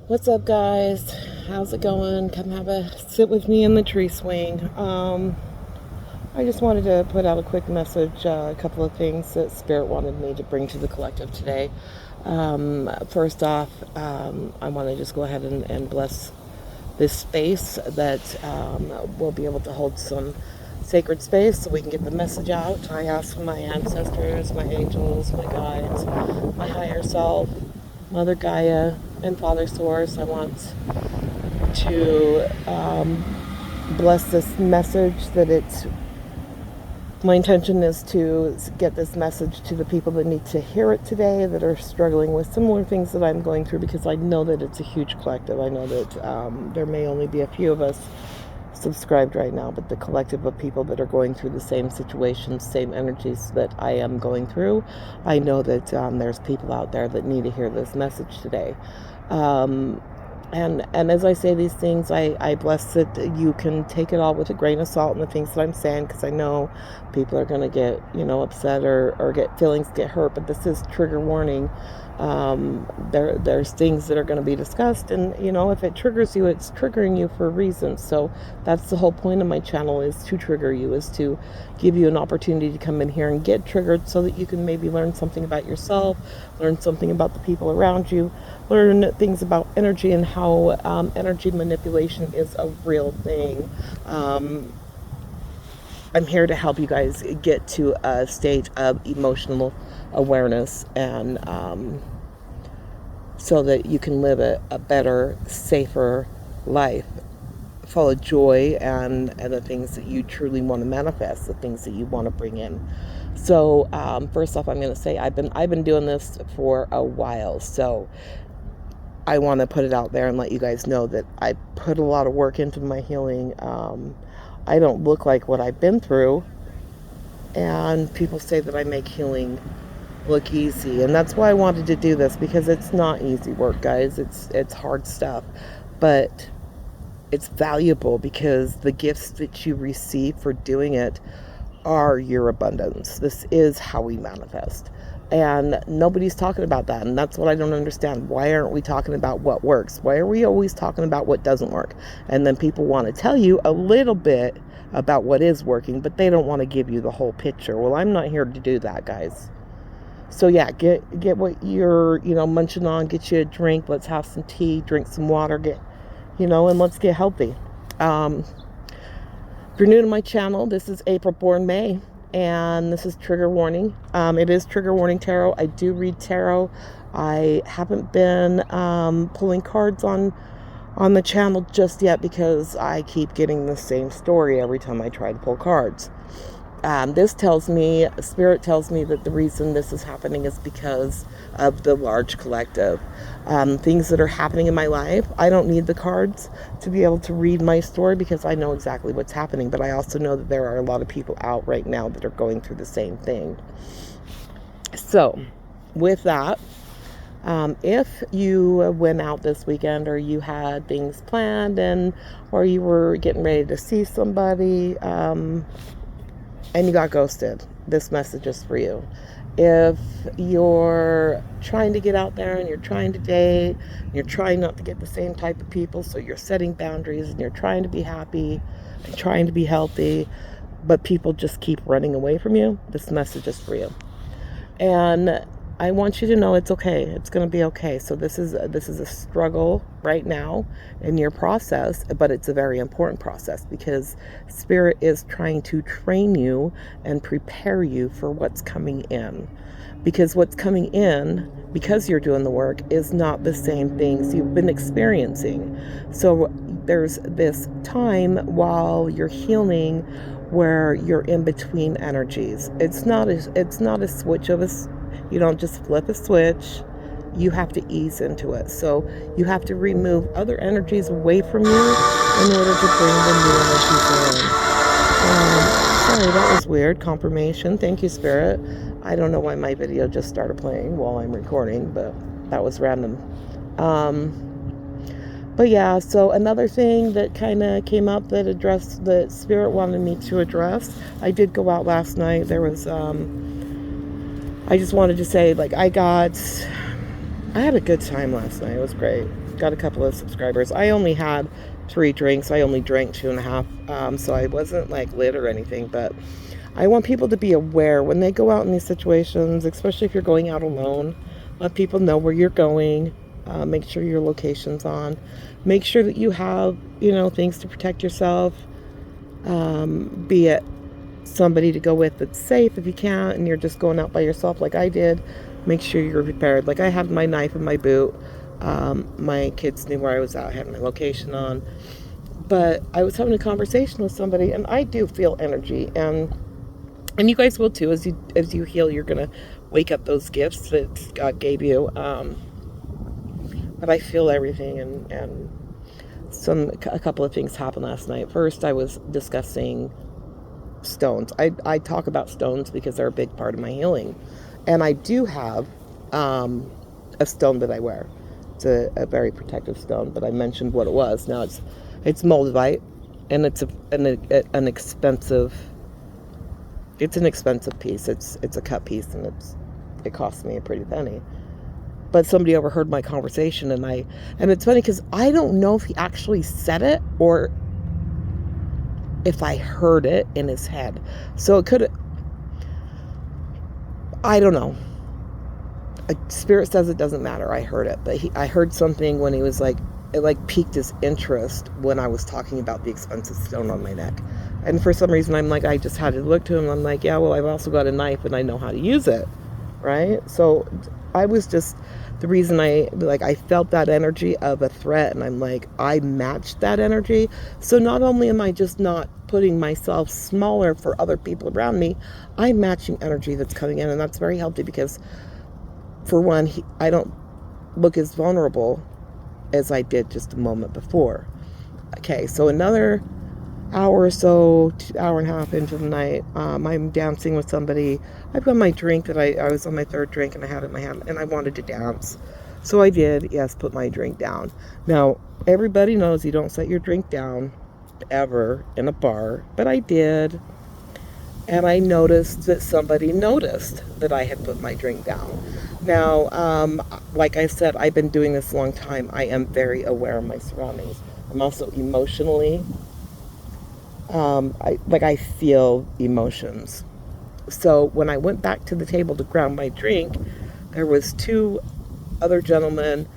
What's up, guys? How's it going? Come have a sit with me in the tree swing. I just wanted to put out a quick message, a couple of things that Spirit wanted me to bring to the collective today. First off, I want to just go ahead and bless this space that we'll be able to hold some sacred space so we can get the message out. I ask my ancestors, my angels, my guides, my higher self, Mother Gaia, and Father Source. I want to bless this message my intention is to get this message to the people that need to hear it today, that are struggling with similar things that I'm going through, because I know that it's a huge collective. I know that there may only be a few of us subscribed right now, but the collective of people that are going through the same situations, same energies that I am going through, I know that there's people out there that need to hear this message today. And as I say these things, I bless that you can take it all with a grain of salt in the things that I'm saying, because I know people are going to get, upset or get hurt, but this is trigger warning. There's things that are going to be discussed, and if it triggers you, it's triggering you for a reason. So that's the whole point of my channel, is to trigger you, is to give you an opportunity to come in here and get triggered, so that you can maybe learn something about yourself, learn something about the people around you, learn things about energy, and how energy manipulation is a real thing. I'm here to help you guys get to a state of emotional awareness, and so that you can live a better, safer life, full of joy and the things that you truly want to manifest, the things that you want to bring in. So first off, I'm going to say I've been doing this for a while, so I want to put it out there and let you guys know that I put a lot of work into my healing. I don't look like what I've been through, and people say that I make healing look easy, and that's why I wanted to do this, because it's not easy work, guys. It's hard stuff, but it's valuable, because the gifts that you receive for doing it are your abundance. This is how we manifest, and nobody's talking about that, and that's what I don't understand. Why aren't we talking about what works? Why are we always talking about what doesn't work? And then people want to tell you a little bit about what is working, but they don't want to give you the whole picture. Well, I'm not here to do that, guys. So yeah, get what you're munching on. Get you a drink. Let's have some tea, drink some water, and let's get healthy. If you're new to my channel, this is April Born May, and this is Trigger Warning. It is Trigger Warning Tarot. I do read tarot. I haven't been pulling cards on the channel just yet, because I keep getting the same story every time I try to pull cards. Spirit tells me that the reason this is happening is because of the large collective. Things that are happening in my life, I don't need the cards to be able to read my story, because I know exactly what's happening. But I also know that there are a lot of people out right now that are going through the same thing. So, with that, if you went out this weekend, or you had things planned, or you were getting ready to see somebody, and you got ghosted, this message is for you. If you're trying to get out there and you're trying to date, and you're trying not to get the same type of people, so you're setting boundaries and you're trying to be happy and trying to be healthy, but people just keep running away from you, this message is for you. And I want you to know it's okay. It's going to be okay. So this is a struggle right now in your process, but it's a very important process, because Spirit is trying to train you and prepare you for what's coming in. Because what's coming in, because you're doing the work, is not the same things you've been experiencing. So there's this time while you're healing where you're in between energies. It's not a switch of you don't just flip a switch. You have to ease into it. So you have to remove other energies away from you in order to bring the new energies in. Sorry, that was weird. Confirmation. Thank you, Spirit. I don't know why my video just started playing while I'm recording, but that was random. But yeah, so another thing that kind of came up that Spirit wanted me to address. I did go out last night. There was I just wanted to say, I got I had a good time last night. It was great. Got a couple of subscribers. I only had 3 drinks. I only drank 2.5. So I wasn't like lit or anything, but I want people to be aware when they go out in these situations, especially if you're going out alone. Let people know where you're going. Make sure your location's on. Make sure that you have, things to protect yourself. Be it somebody to go with that's safe if you can't, and you're just going out by yourself like I did. Make sure you're prepared. Like I had my knife in my boot. My kids knew where I was at. I had my location on. But I was having a conversation with somebody, and I do feel energy, and you guys will too. As you heal, you're gonna wake up those gifts that God gave you. But I feel everything, and a couple of things happened last night. First, I was discussing stones. I talk about stones because they're a big part of my healing, and I do have a stone that I wear. It's a very protective stone, but I mentioned what it was. Now it's moldavite, and it's an expensive. It's an expensive piece. It's a cut piece, and it cost me a pretty penny. But somebody overheard my conversation, and it's funny because I don't know if he actually said it or if I heard it in his head. So it could, I don't know. Spirit says it doesn't matter. I heard it, but I heard something when he was like, it like piqued his interest when I was talking about the expensive stone on my neck. And for some reason, I just had to look to him. I'm like, yeah, well, I've also got a knife and I know how to use it. Right? So I was just, the reason I felt that energy of a threat, and I'm like, I matched that energy. So not only am I just not putting myself smaller for other people around me, I'm matching energy that's coming in, and that's very healthy because, for one, I don't look as vulnerable as I did just a moment before. Okay, so another hour or so, hour and a half into the night, I'm dancing with somebody. I've got my drink that I was on my 3rd drink, and I had it in my hand, and I wanted to dance. So I did, yes, put my drink down. Now, everybody knows you don't set your drink down ever in a bar, but I did. And I noticed that somebody noticed that I had put my drink down. Now, like I said, I've been doing this a long time. I am very aware of my surroundings. I'm also emotionally I feel emotions. So when I went back to the table to grab my drink, there was 2 other gentlemen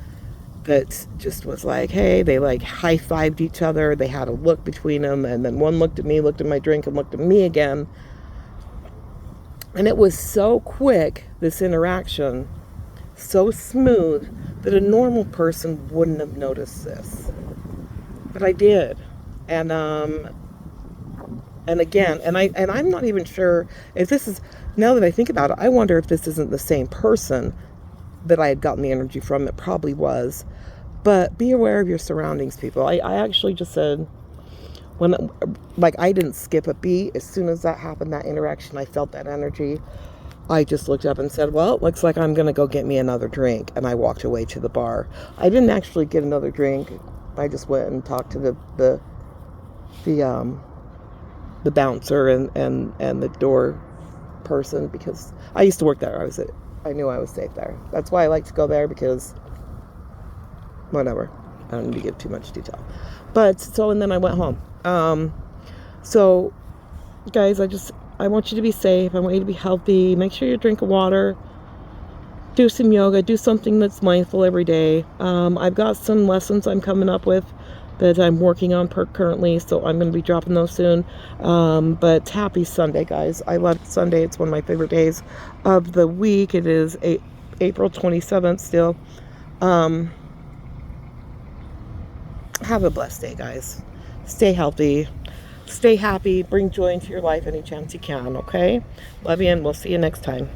that just was like, hey, they like high-fived each other. They had a look between them, and then one looked at me, looked at my drink, and looked at me again. And it was so quick, this interaction, so smooth, that a normal person wouldn't have noticed this. But I did. And again, I'm not even sure if this is, now that I think about it, I wonder if this isn't the same person that I had gotten the energy from. It probably was. But be aware of your surroundings, people. I actually just said, I didn't skip a beat. As soon as that happened, that interaction, I felt that energy. I just looked up and said, well, it looks like I'm going to go get me another drink. And I walked away to the bar. I didn't actually get another drink. I just went and talked to the bouncer and the door person, because I used to work there. I knew I was safe there. That's why I like to go there, because whatever. I don't need to give too much detail. And then I went home. So guys, I want you to be safe. I want you to be healthy. Make sure you drink water. Do some yoga. Do something that's mindful every day. I've got some lessons I'm coming up with that I'm working on currently, so I'm going to be dropping those soon. But happy Sunday, guys. I love Sunday. It's one of my favorite days of the week. It is April 27th still. Have a blessed day, guys. Stay healthy. Stay happy. Bring joy into your life any chance you can, okay? Love you, and we'll see you next time.